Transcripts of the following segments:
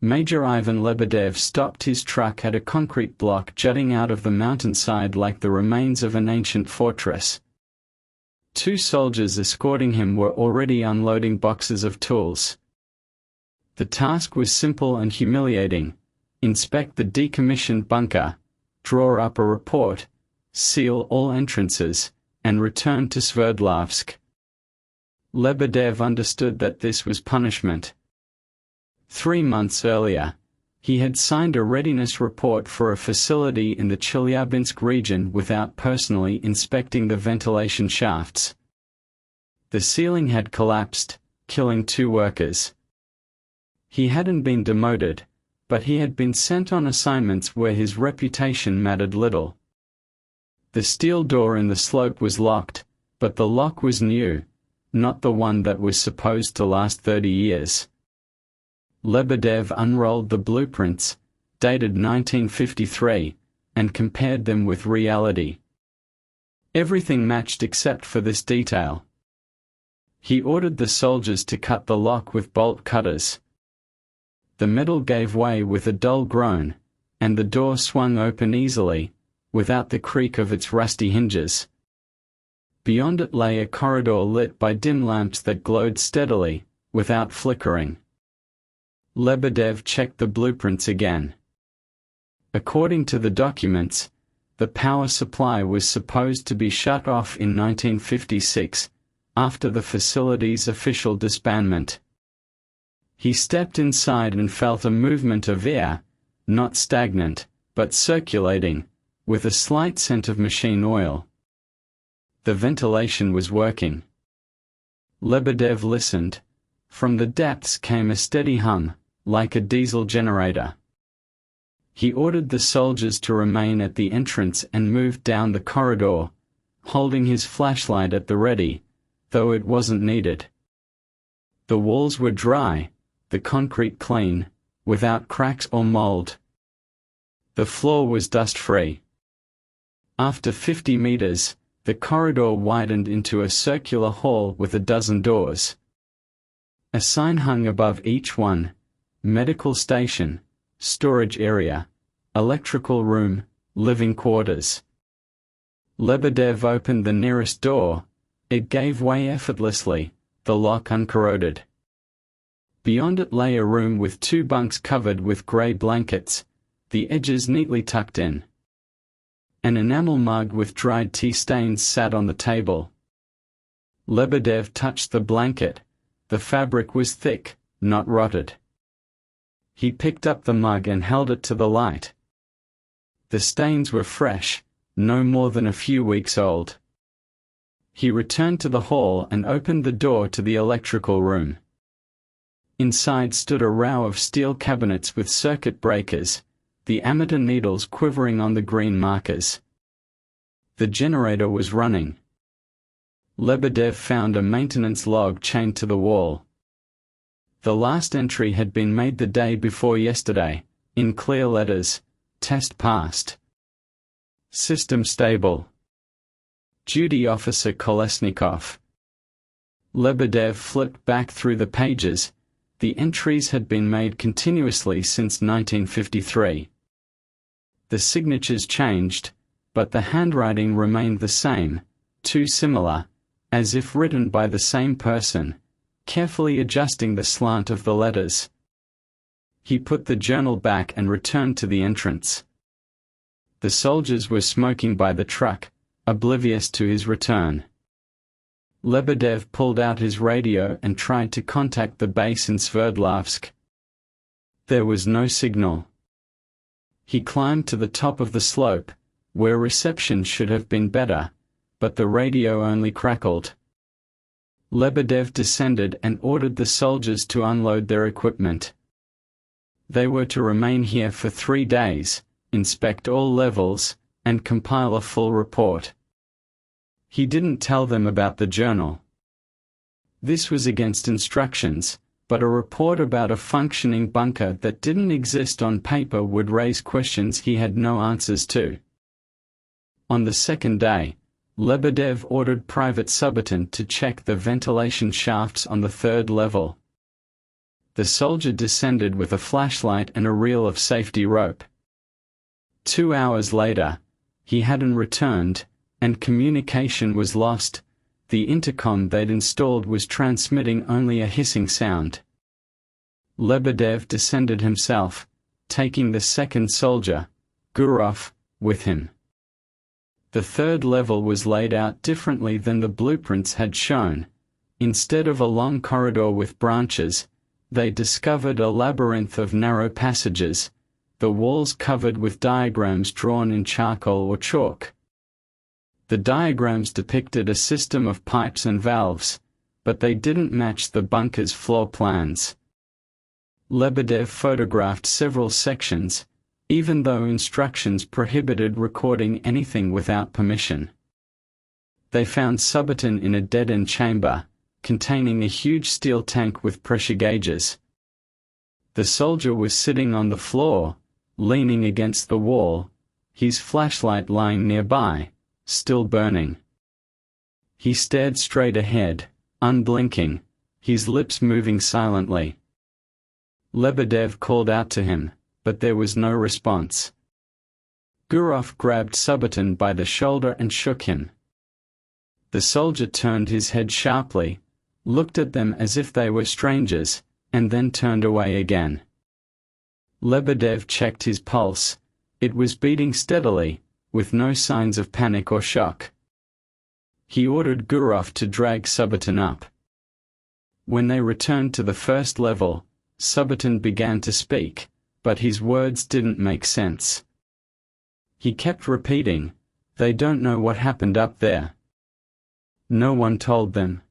Major Ivan Lebedev stopped his truck at a concrete block jutting out of the mountainside like the remains of an ancient fortress. 2 soldiers escorting him were already unloading boxes of tools. The task was simple and humiliating: inspect the decommissioned bunker, draw up a report, seal all entrances, and return to Sverdlovsk. Lebedev understood that this was punishment. 3 months earlier, he had signed a readiness report for a facility in the Chelyabinsk region without personally inspecting the ventilation shafts. The ceiling had collapsed, killing 2 workers. He hadn't been demoted, but he had been sent on assignments where his reputation mattered little. The steel door in the slope was locked, but the lock was new, not the one that was supposed to last 30 years. Lebedev unrolled the blueprints, dated 1953, and compared them with reality. Everything matched except for this detail. He ordered the soldiers to cut the lock with bolt cutters. The metal gave way with a dull groan, and the door swung open easily, without the creak of its rusty hinges. Beyond it lay a corridor lit by dim lamps that glowed steadily, without flickering. Lebedev checked the blueprints again. According to the documents, the power supply was supposed to be shut off in 1956, after the facility's official disbandment. He stepped inside and felt a movement of air, not stagnant, but circulating, with a slight scent of machine oil. The ventilation was working. Lebedev listened. From the depths came a steady hum, like a diesel generator. He ordered the soldiers to remain at the entrance and moved down the corridor, holding his flashlight at the ready, though it wasn't needed. The walls were dry, the concrete clean, without cracks or mold. The floor was dust-free. After 50 meters, the corridor widened into a circular hall with a dozen doors. A sign hung above each one: medical station, storage area, electrical room, living quarters. Lebedev opened the nearest door. It gave way effortlessly, the lock uncorroded. Beyond it lay a room with 2 bunks covered with grey blankets, the edges neatly tucked in. An enamel mug with dried tea stains sat on the table. Lebedev touched the blanket. The fabric was thick, not rotted. He picked up the mug and held it to the light. The stains were fresh, no more than a few weeks old. He returned to the hall and opened the door to the electrical room. Inside stood a row of steel cabinets with circuit breakers, the ammeter needles quivering on the green markers. The generator was running. Lebedev found a maintenance log chained to the wall. The last entry had been made the day before yesterday, in clear letters: test passed. System stable. Duty Officer Kolesnikov. Lebedev flipped back through the pages. The entries had been made continuously since 1953. The signatures changed, but the handwriting remained the same, too similar, as if written by the same person, carefully adjusting the slant of the letters. He put the journal back and returned to the entrance. The soldiers were smoking by the truck, oblivious to his return. Lebedev pulled out his radio and tried to contact the base in Sverdlovsk. There was no signal. He climbed to the top of the slope, where reception should have been better, but the radio only crackled. Lebedev descended and ordered the soldiers to unload their equipment. They were to remain here for 3 days, inspect all levels, and compile a full report. He didn't tell them about the journal. This was against instructions, but a report about a functioning bunker that didn't exist on paper would raise questions he had no answers to. On the second day, Lebedev ordered Private Subotin to check the ventilation shafts on the 3rd level. The soldier descended with a flashlight and a reel of safety rope. 2 hours later, he hadn't returned, and communication was lost. The intercom they'd installed was transmitting only a hissing sound. Lebedev descended himself, taking the second soldier, Gurov, with him. The third level was laid out differently than the blueprints had shown. Instead of a long corridor with branches, they discovered a labyrinth of narrow passages, the walls covered with diagrams drawn in charcoal or chalk. The diagrams depicted a system of pipes and valves, but they didn't match the bunker's floor plans. Lebedev photographed several sections, even though instructions prohibited recording anything without permission. They found Subotin in a dead-end chamber, containing a huge steel tank with pressure gauges. The soldier was sitting on the floor, leaning against the wall, his flashlight lying nearby, still burning. He stared straight ahead, unblinking, his lips moving silently. Lebedev called out to him, but there was no response. Gurov grabbed Subotin by the shoulder and shook him. The soldier turned his head sharply, looked at them as if they were strangers, and then turned away again. Lebedev checked his pulse. It was beating steadily, with no signs of panic or shock. He ordered Gurov to drag Subotin up. When they returned to the first level, Subotin began to speak, but his words didn't make sense. He kept repeating, "They don't know what happened up there. No one told them."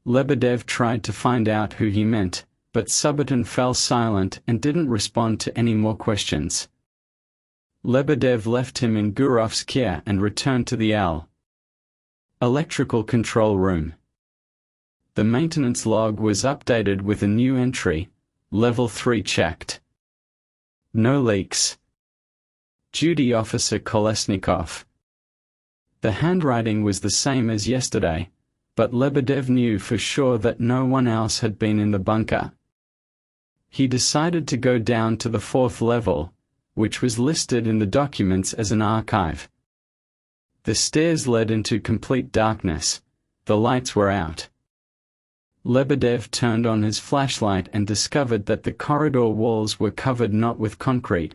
Lebedev tried to find out who he meant, but Subotin fell silent and didn't respond to any more questions. Lebedev left him in Gurov's care and returned to the electrical control room. The maintenance log was updated with a new entry, Level 3 checked. No leaks. Duty Officer Kolesnikov. The handwriting was the same as yesterday, but Lebedev knew for sure that no one else had been in the bunker. He decided to go down to the fourth level, which was listed in the documents as an archive. The stairs led into complete darkness. The lights were out. Lebedev turned on his flashlight and discovered that the corridor walls were covered not with concrete,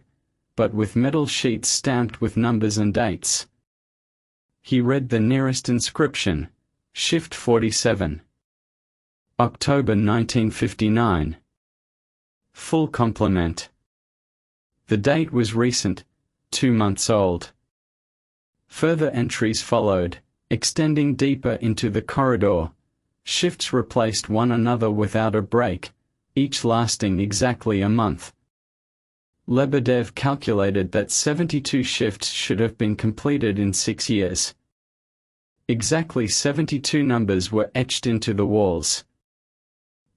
but with metal sheets stamped with numbers and dates. He read the nearest inscription, Shift 47. October 1959. Full complement. The date was recent, 2 months old. Further entries followed, extending deeper into the corridor. Shifts replaced one another without a break, each lasting exactly a month. Lebedev calculated that 72 shifts should have been completed in 6 years. Exactly 72 numbers were etched into the walls.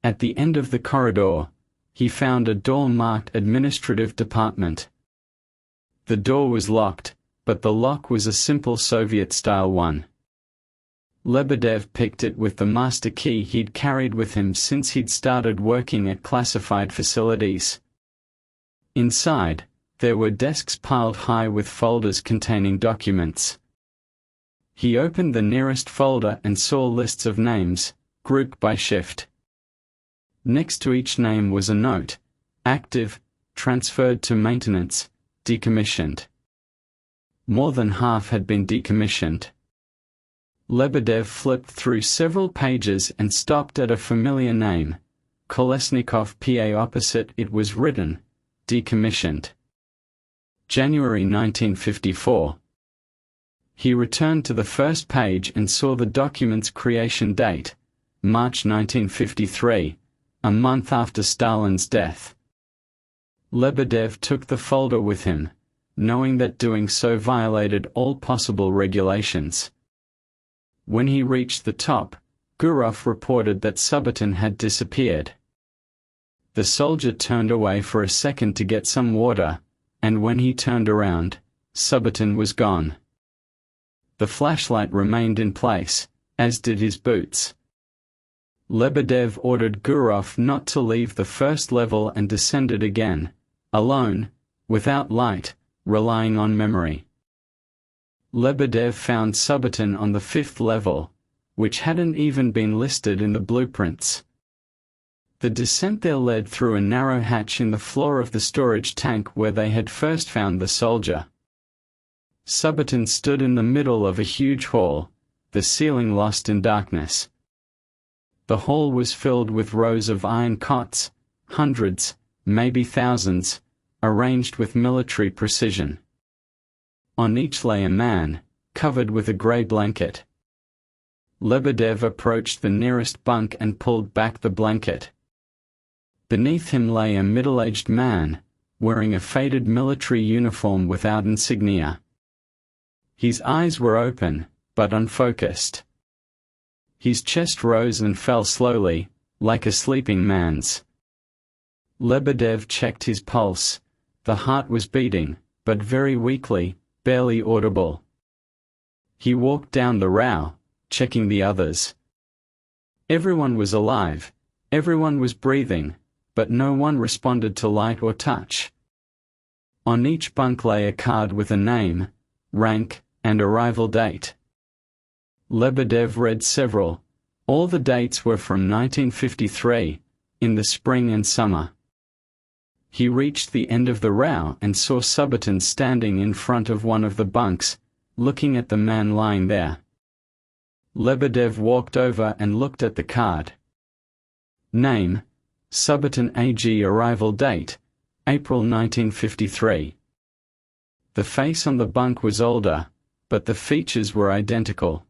At the end of the corridor, he found a door marked Administrative Department. The door was locked, but the lock was a simple Soviet-style one. Lebedev picked it with the master key he'd carried with him since he'd started working at classified facilities. Inside, there were desks piled high with folders containing documents. He opened the nearest folder and saw lists of names, grouped by shift. Next to each name was a note: active, transferred to maintenance, decommissioned. More than half had been decommissioned. Lebedev flipped through several pages and stopped at a familiar name, Kolesnikov. PA opposite it was written, decommissioned. January 1954. He returned to the first page and saw the document's creation date, March 1953, a month after Stalin's death. Lebedev took the folder with him, knowing that doing so violated all possible regulations. When he reached the top, Gurov reported that Subotin had disappeared. The soldier turned away for a second to get some water, and when he turned around, Subotin was gone. The flashlight remained in place, as did his boots. Lebedev ordered Gurov not to leave the first level and descended again, alone, without light, relying on memory. Lebedev found Subotin on the 5th level, which hadn't even been listed in the blueprints. The descent there led through a narrow hatch in the floor of the storage tank where they had first found the soldier. Subotin stood in the middle of a huge hall, the ceiling lost in darkness. The hall was filled with rows of iron cots, hundreds, maybe thousands, arranged with military precision. On each lay a man, covered with a grey blanket. Lebedev approached the nearest bunk and pulled back the blanket. Beneath him lay a middle-aged man, wearing a faded military uniform without insignia. His eyes were open, but unfocused. His chest rose and fell slowly, like a sleeping man's. Lebedev checked his pulse. The heart was beating, but very weakly, barely audible. He walked down the row, checking the others. Everyone was alive, everyone was breathing, but no one responded to light or touch. On each bunk lay a card with a name, rank, and arrival date. Lebedev read several. All the dates were from 1953, in the spring and summer. He reached the end of the row and saw Subotin standing in front of one of the bunks, looking at the man lying there. Lebedev walked over and looked at the card. Name, Subotin AG. Arrival date, April 1953. The face on the bunk was older, but the features were identical.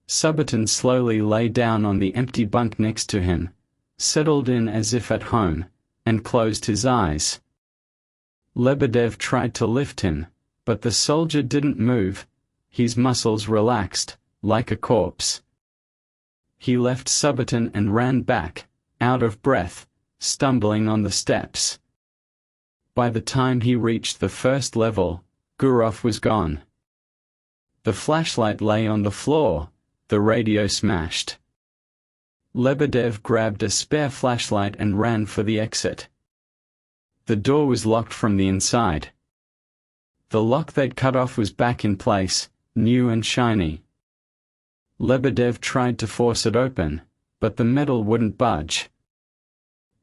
Subotin slowly lay down on the empty bunk next to him, settled in as if at home, and closed his eyes. Lebedev tried to lift him, but the soldier didn't move. His muscles relaxed, like a corpse. He left Subotin and ran back, out of breath, stumbling on the steps. By the time he reached the first level, Gurov was gone. The flashlight lay on the floor, the radio smashed. Lebedev grabbed a spare flashlight and ran for the exit. The door was locked from the inside. The lock they'd cut off was back in place, new and shiny. Lebedev tried to force it open, but the metal wouldn't budge.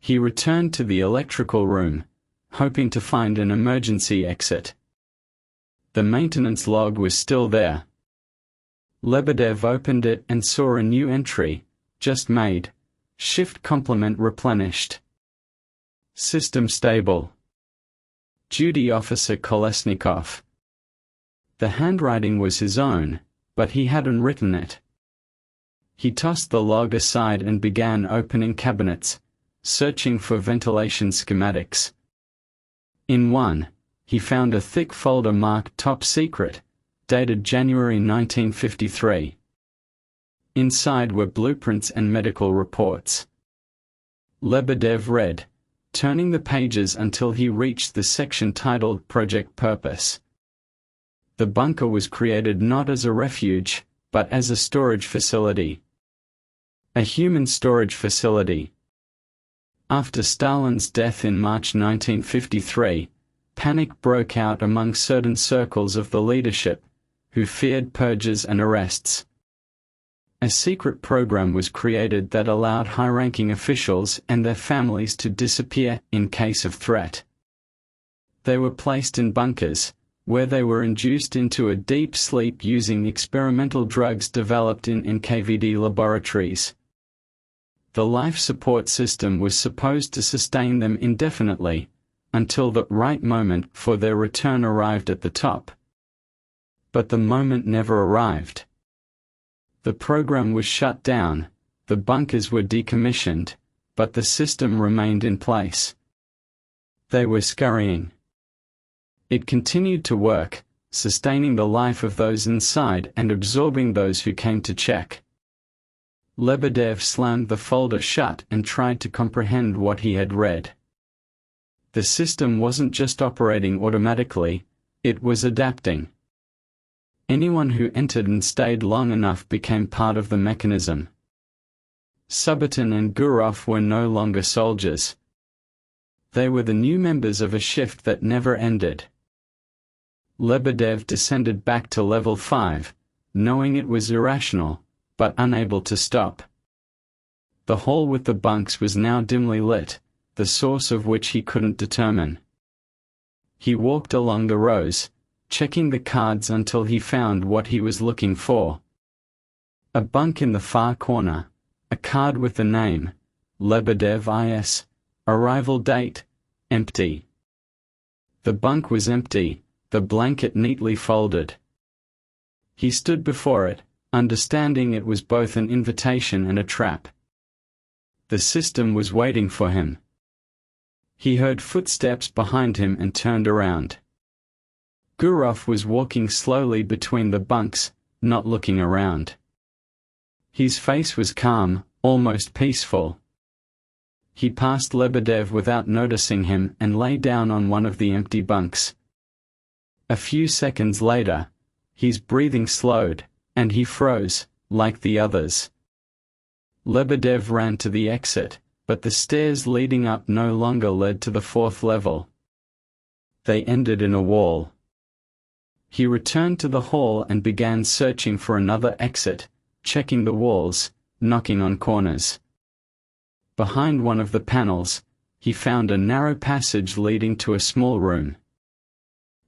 He returned to the electrical room, hoping to find an emergency exit. The maintenance log was still there. Lebedev opened it and saw a new entry, just made, shift complement replenished. System stable. Duty Officer Kolesnikov. The handwriting was his own, but he hadn't written it. He tossed the log aside and began opening cabinets, searching for ventilation schematics. In one, he found a thick folder marked Top Secret, dated January 1953. Inside were blueprints and medical reports. Lebedev read, turning the pages until he reached the section titled Project Purpose. The bunker was created not as a refuge, but as a storage facility. A human storage facility. After Stalin's death in March 1953, panic broke out among certain circles of the leadership, who feared purges and arrests. A secret program was created that allowed high-ranking officials and their families to disappear in case of threat. They were placed in bunkers, where they were induced into a deep sleep using experimental drugs developed in NKVD laboratories. The life support system was supposed to sustain them indefinitely, until the right moment for their return arrived at the top. But the moment never arrived. The program was shut down, the bunkers were decommissioned, but the system remained in place. They were scurrying. It continued to work, sustaining the life of those inside and absorbing those who came to check. Lebedev slammed the folder shut and tried to comprehend what he had read. The system wasn't just operating automatically, it was adapting. Anyone who entered and stayed long enough became part of the mechanism. Subotin and Gurov were no longer soldiers. They were the new members of a shift that never ended. Lebedev descended back to level 5, knowing it was irrational, but unable to stop. The hall with the bunks was now dimly lit, the source of which he couldn't determine. He walked along the rows, checking the cards until he found what he was looking for. A bunk in the far corner, a card with the name, Lebedev IS, arrival date, empty. The bunk was empty, the blanket neatly folded. He stood before it, understanding it was both an invitation and a trap. The system was waiting for him. He heard footsteps behind him and turned around. Gurov was walking slowly between the bunks, not looking around. His face was calm, almost peaceful. He passed Lebedev without noticing him and lay down on one of the empty bunks. A few seconds later, his breathing slowed, and he froze, like the others. Lebedev ran to the exit, but the stairs leading up no longer led to the 4th level. They ended in a wall. He returned to the hall and began searching for another exit, checking the walls, knocking on corners. Behind one of the panels, he found a narrow passage leading to a small room.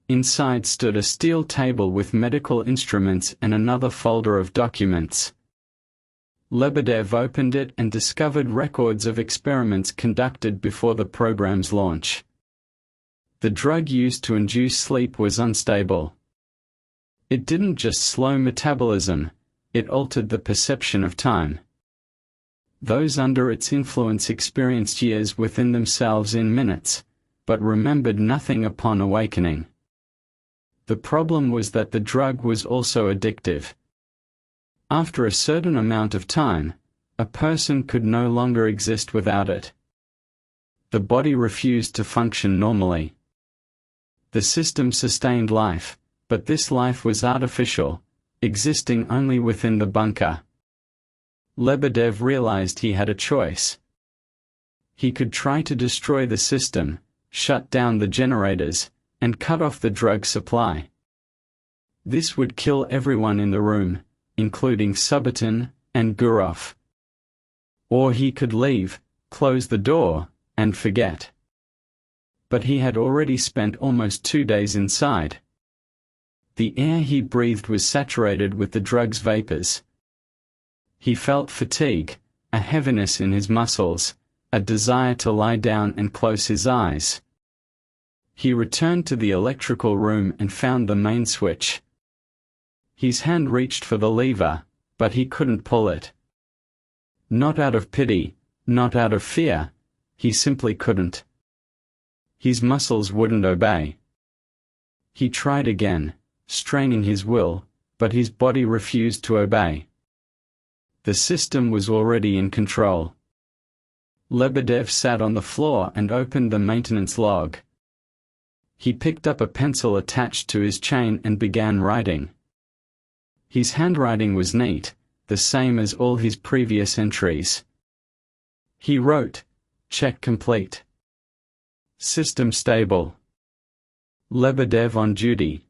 Inside stood a steel table with medical instruments and another folder of documents. Lebedev opened it and discovered records of experiments conducted before the program's launch. The drug used to induce sleep was unstable. It didn't just slow metabolism, it altered the perception of time. Those under its influence experienced years within themselves in minutes, but remembered nothing upon awakening. The problem was that the drug was also addictive. After a certain amount of time, a person could no longer exist without it. The body refused to function normally. The system sustained life, but this life was artificial, existing only within the bunker. Lebedev realized he had a choice. He could try to destroy the system, shut down the generators, and cut off the drug supply. This would kill everyone in the room, including Subotin and Gurov. Or he could leave, close the door, and forget. But he had already spent almost 2 days inside. The air he breathed was saturated with the drug's vapors. He felt fatigue, a heaviness in his muscles, a desire to lie down and close his eyes. He returned to the electrical room and found the main switch. His hand reached for the lever, but he couldn't pull it. Not out of pity, not out of fear, he simply couldn't. His muscles wouldn't obey. He tried again, straining his will, but his body refused to obey. The system was already in control. Lebedev sat on the floor and opened the maintenance log. He picked up a pencil attached to his chain and began writing. His handwriting was neat, the same as all his previous entries. He wrote, "Check complete. System stable. Lebedev on duty."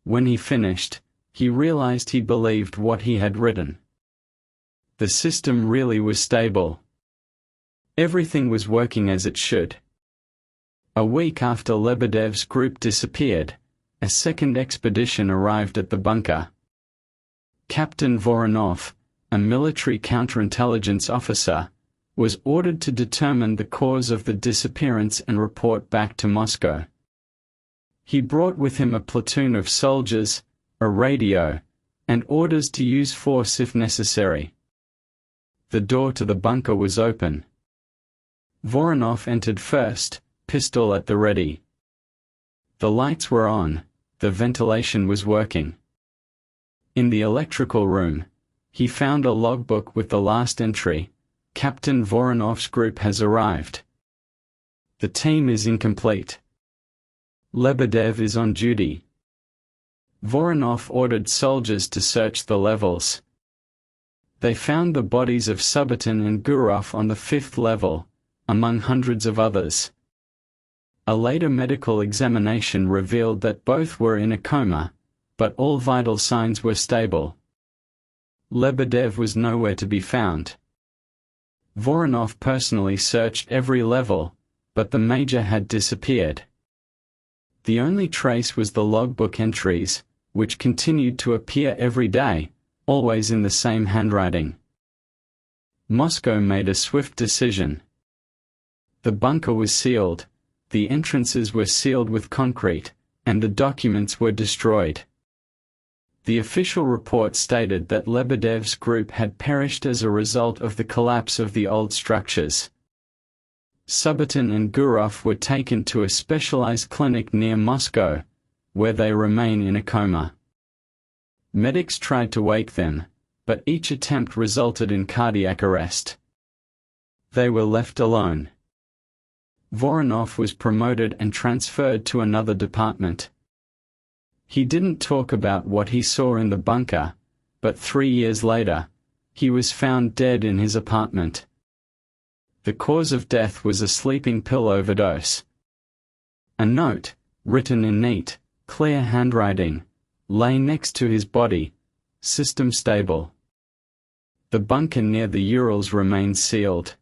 When he finished, he realized he believed what he had written. The system really was stable. Everything was working as it should. A week after Lebedev's group disappeared, a second expedition arrived at the bunker. Captain Voronov, a military counterintelligence officer, was ordered to determine the cause of the disappearance and report back to Moscow. He brought with him a platoon of soldiers, a radio, and orders to use force if necessary. The door to the bunker was open. Voronov entered first, pistol at the ready. The lights were on, the ventilation was working. In the electrical room, he found a logbook with the last entry, "Captain Voronov's group has arrived. The team is incomplete. Lebedev is on duty." Voronov ordered soldiers to search the levels. They found the bodies of Subotin and Gurov on the 5th level, among hundreds of others. A later medical examination revealed that both were in a coma, but all vital signs were stable. Lebedev was nowhere to be found. Voronov personally searched every level, but the major had disappeared. The only trace was the logbook entries, which continued to appear every day, always in the same handwriting. Moscow made a swift decision. The bunker was sealed, the entrances were sealed with concrete, and the documents were destroyed. The official report stated that Lebedev's group had perished as a result of the collapse of the old structures. Subotin and Gurov were taken to a specialized clinic near Moscow, where they remain in a coma. Medics tried to wake them, but each attempt resulted in cardiac arrest. They were left alone. Voronov was promoted and transferred to another department. He didn't talk about what he saw in the bunker, but 3 years later, he was found dead in his apartment. The cause of death was a sleeping pill overdose. A note, written in neat, clear handwriting, lay next to his body, system stable. The bunker near the Urals remains sealed.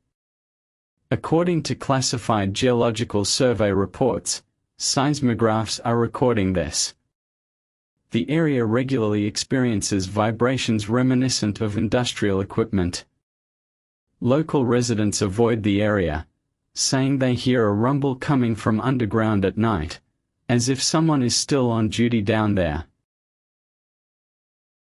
According to classified geological survey reports, seismographs are recording this. The area regularly experiences vibrations reminiscent of industrial equipment. Local residents avoid the area, saying they hear a rumble coming from underground at night, as if someone is still on duty down there.